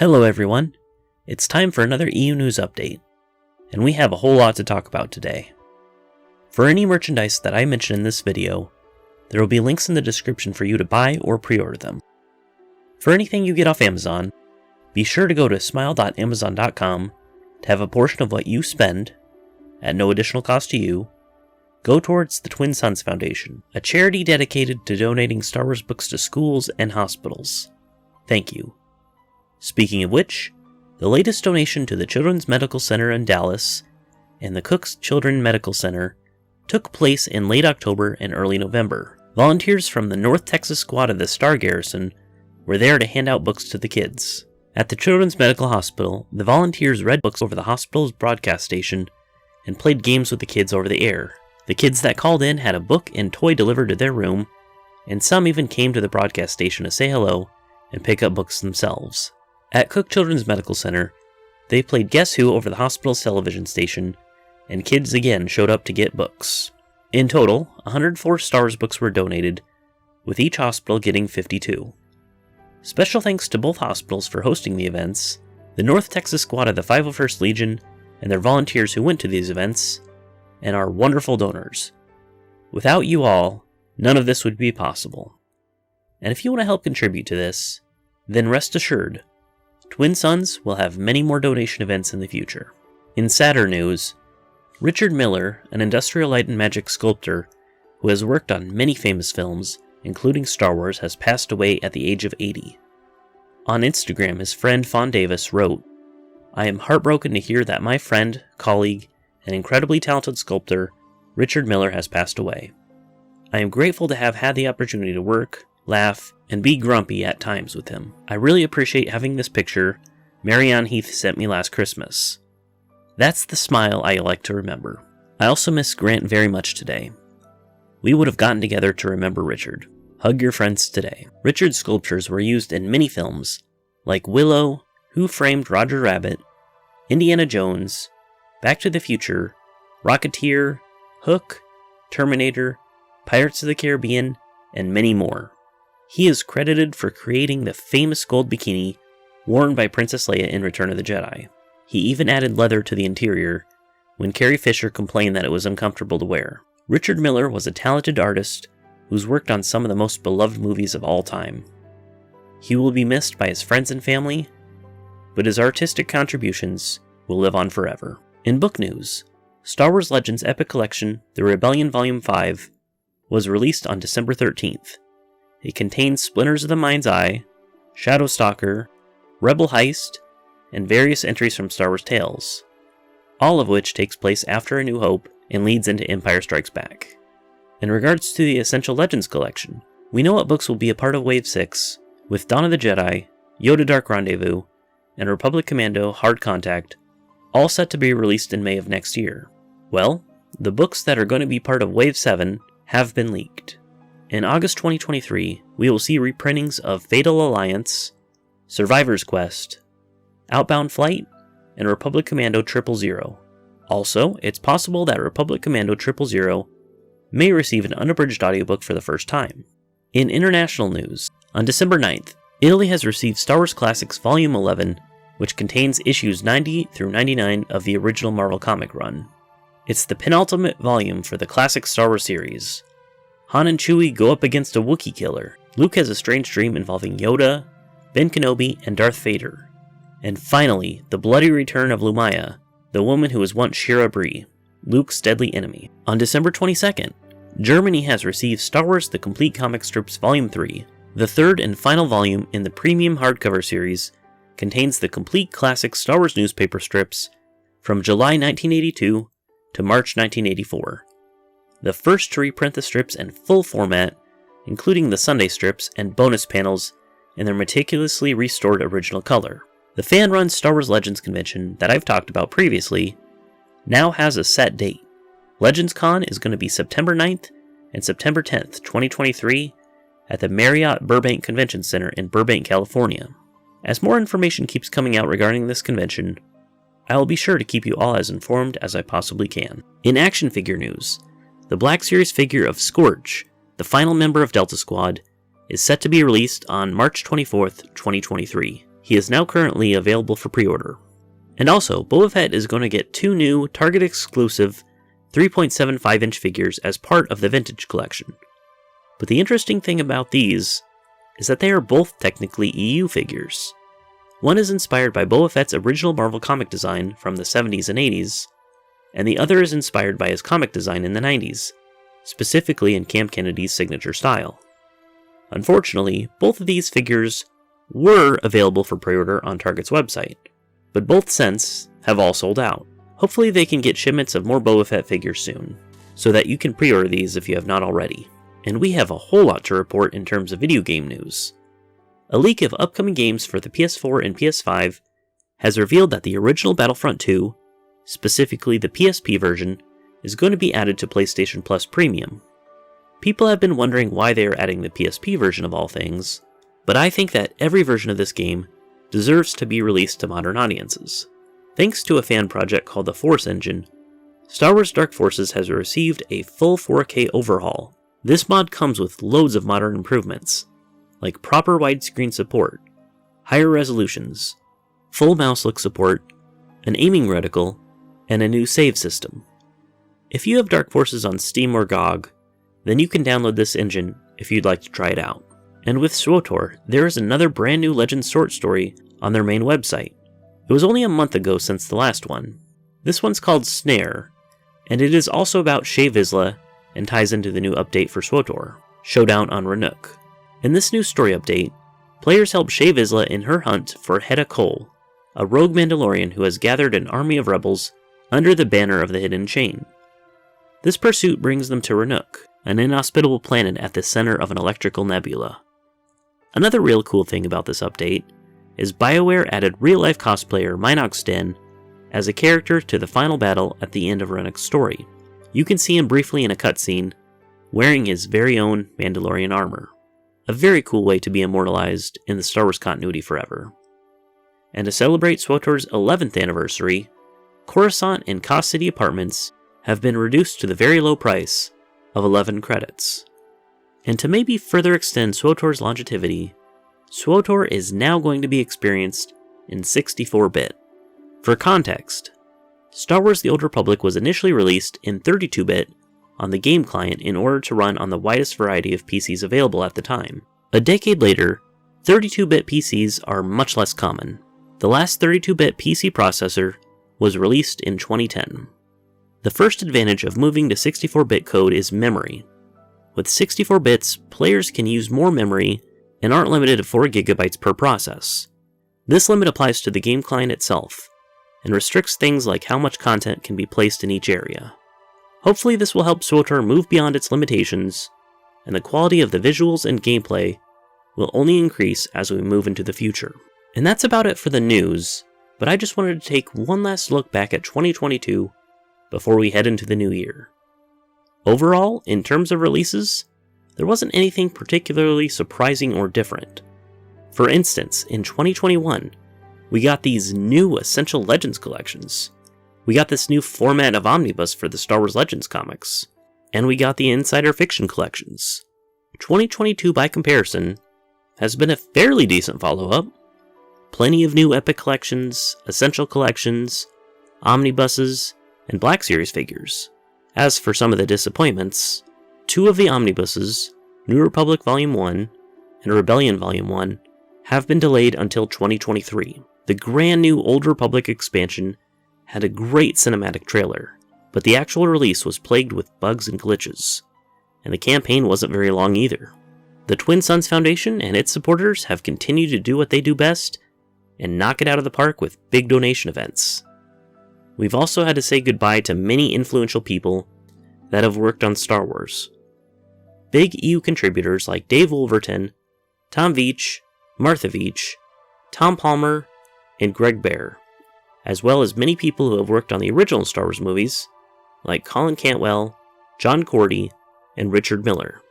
Hello everyone, it's time for another EU News update, and we have a whole lot to talk about today. For any merchandise that I mention in this video, there will be links in the description for you to buy or pre-order them. For anything you get off Amazon, be sure to go to smile.amazon.com to have a portion of what you spend, at no additional cost to you, go towards the Twin Suns Foundation, a charity dedicated to donating Star Wars books to schools and hospitals. Thank you. Speaking of which, the latest donation to the Children's Medical Center in Dallas and the Cook's Children's Medical Center took place in late October and early November. Volunteers from the North Texas squad of the STAR Garrison were there to hand out books to the kids. At the Children's Medical Hospital, the volunteers read books over the hospital's broadcast station and played games with the kids over the air. The kids that called in had a book and toy delivered to their room, and some even came to the broadcast station to say hello and pick up books themselves. At Cook Children's Medical Center, they played Guess Who over the hospital's television station, and kids again showed up to get books. In total, 104 Star Wars books were donated, with each hospital getting 52. Special thanks to both hospitals for hosting the events, the North Texas squad of the 501st Legion, and their volunteers who went to these events, and our wonderful donors. Without you all, none of this would be possible. And if you want to help contribute to this, then rest assured, Twin Suns will have many more donation events in the future. In sadder news, Richard Miller, an industrial light and magic sculptor who has worked on many famous films, including Star Wars, has passed away at the age of 80. On Instagram, his friend Fawn Davis wrote, "I am heartbroken to hear that my friend, colleague, and incredibly talented sculptor, Richard Miller, has passed away. I am grateful to have had the opportunity to work, laugh, and be grumpy at times with him. I really appreciate having this picture Marianne Heath sent me last Christmas. That's the smile I like to remember. I also miss Grant very much today. We would have gotten together to remember Richard. Hug your friends today." Richard's sculptures were used in many films, like Willow, Who Framed Roger Rabbit, Indiana Jones, Back to the Future, Rocketeer, Hook, Terminator, Pirates of the Caribbean, and many more. He is credited for creating the famous gold bikini worn by Princess Leia in Return of the Jedi. He even added leather to the interior when Carrie Fisher complained that it was uncomfortable to wear. Richard Miller was a talented artist who's worked on some of the most beloved movies of all time. He will be missed by his friends and family, but his artistic contributions will live on forever. In book news, Star Wars Legends Epic Collection, The Rebellion Volume 5, was released on December 13th. It contains Splinters of the Mind's Eye, Shadow Stalker, Rebel Heist, and various entries from Star Wars Tales, all of which takes place after A New Hope and leads into Empire Strikes Back. In regards to the Essential Legends collection, we know what books will be a part of Wave 6, with Dawn of the Jedi, Yoda Dark Rendezvous, and Republic Commando Hard Contact, all set to be released in May of next year. Well, the books that are going to be part of Wave 7 have been leaked. In August 2023, we will see reprintings of Fatal Alliance, Survivor's Quest, Outbound Flight, and Republic Commando 000. Also, it's possible that Republic Commando 000 may receive an unabridged audiobook for the first time. In international news, on December 9th, Italy has received Star Wars Classics Volume 11, which contains issues 90 through 99 of the original Marvel comic run. It's the penultimate volume for the classic Star Wars series. Han and Chewie go up against a Wookiee killer. Luke has a strange dream involving Yoda, Ben Kenobi, and Darth Vader. And finally, the bloody return of Lumaya, the woman who was once Shira Bree, Luke's deadly enemy. On December 22nd, Germany has received Star Wars The Complete Comic Strips Volume 3. The third and final volume in the premium hardcover series contains the complete classic Star Wars newspaper strips from July 1982 to March 1984. The first to reprint the strips in full format, including the Sunday strips and bonus panels in their meticulously restored original color. The fan-run Star Wars Legends convention that I've talked about previously now has a set date. Legends Con is going to be September 9th and September 10th, 2023 at the Marriott Burbank Convention Center in Burbank, California. As more information keeps coming out regarding this convention, I will be sure to keep you all as informed as I possibly can. In action figure news, the Black Series figure of Scorch, the final member of Delta Squad, is set to be released on March 24th, 2023. he is now currently available for pre-order. And also, Boba Fett is going to get 2 new Target-exclusive 3.75-inch figures as part of the Vintage Collection. But the interesting thing about these is that they are both technically EU figures. One is inspired by Boba Fett's original Marvel comic design from the 70s and 80s, and the other is inspired by his comic design in the 90s, specifically in Cam Kennedy's signature style. Unfortunately, both of these figures were available for pre-order on Target's website, but both since have all sold out. Hopefully they can get shipments of more Boba Fett figures soon, so that you can pre-order these if you have not already. And we have a whole lot to report in terms of video game news. A leak of upcoming games for the PS4 and PS5 has revealed that the original Battlefront 2, specifically the PSP version, is going to be added to PlayStation Plus Premium. People have been wondering why they are adding the PSP version of all things, but I think that every version of this game deserves to be released to modern audiences. Thanks to a fan project called the Force Engine, Star Wars Dark Forces has received a full 4K overhaul. This mod comes with loads of modern improvements, like proper widescreen support, higher resolutions, full mouse look support, an aiming reticle, and a new save system. If you have Dark Forces on Steam or GOG, then you can download this engine if you'd like to try it out. And with SWTOR, there is another brand new Legends short story on their main website. It was only a month ago since the last one. This one's called Snare, and it is also about Shae Vizsla and ties into the new update for SWTOR, Showdown on Rannoch. In this new story update, players help Shae Vizsla in her hunt for Hedda Cole, a rogue Mandalorian who has gathered an army of rebels under the banner of the Hidden Chain. This pursuit brings them to Rannoch, an inhospitable planet at the center of an electrical nebula. Another real cool thing about this update is BioWare added real-life cosplayer Minox Den as a character to the final battle at the end of Rannoch's story. You can see him briefly in a cutscene, wearing his very own Mandalorian armor. A very cool way to be immortalized in the Star Wars continuity forever. And to celebrate SWTOR's 11th anniversary, Coruscant and Cost City apartments have been reduced to the very low price of 11 credits. And to maybe further extend SWTOR's longevity, SWTOR is now going to be experienced in 64-bit. For context, Star Wars The Old Republic was initially released in 32-bit on the game client in order to run on the widest variety of PCs available at the time. A decade later, 32-bit PCs are much less common. The last 32-bit PC processor was released in 2010. The first advantage of moving to 64-bit code is memory. With 64 bits, players can use more memory and aren't limited to 4 GB per process. This limit applies to the game client itself, and restricts things like how much content can be placed in each area. Hopefully this will help SWTOR move beyond its limitations, and the quality of the visuals and gameplay will only increase as we move into the future. And that's about it for the news, but I just wanted to take one last look back at 2022 before we head into the new year. Overall, in terms of releases, there wasn't anything particularly surprising or different. For instance, in 2021, we got these new Essential Legends collections. We got this new format of omnibus for the Star Wars Legends comics. And we got the Insider Fiction collections. 2022, by comparison, has been a fairly decent follow-up. Plenty of new Epic collections, Essential collections, omnibuses, and Black Series figures. As for some of the disappointments, 2 of the omnibuses, New Republic Volume 1 and Rebellion Volume 1, have been delayed until 2023. The brand new Old Republic expansion had a great cinematic trailer, but the actual release was plagued with bugs and glitches, and the campaign wasn't very long either. The Twin Suns Foundation and its supporters have continued to do what they do best, and knock it out of the park with big donation events. We've also had to say goodbye to many influential people that have worked on Star Wars. Big EU contributors like Dave Wolverton, Tom Veitch, Martha Veitch, Tom Palmer, and Greg Bear, as well as many people who have worked on the original Star Wars movies, like Colin Cantwell, John Cordy, and Richard Miller.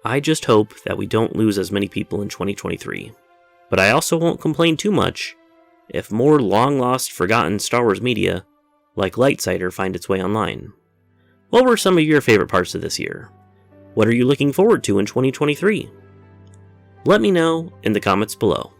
I just hope that we don't lose as many people in 2023. But I also won't complain too much if more long-lost, forgotten Star Wars media like Lightsider find its way online. What were some of your favorite parts of this year? What are you looking forward to in 2023? Let me know in the comments below.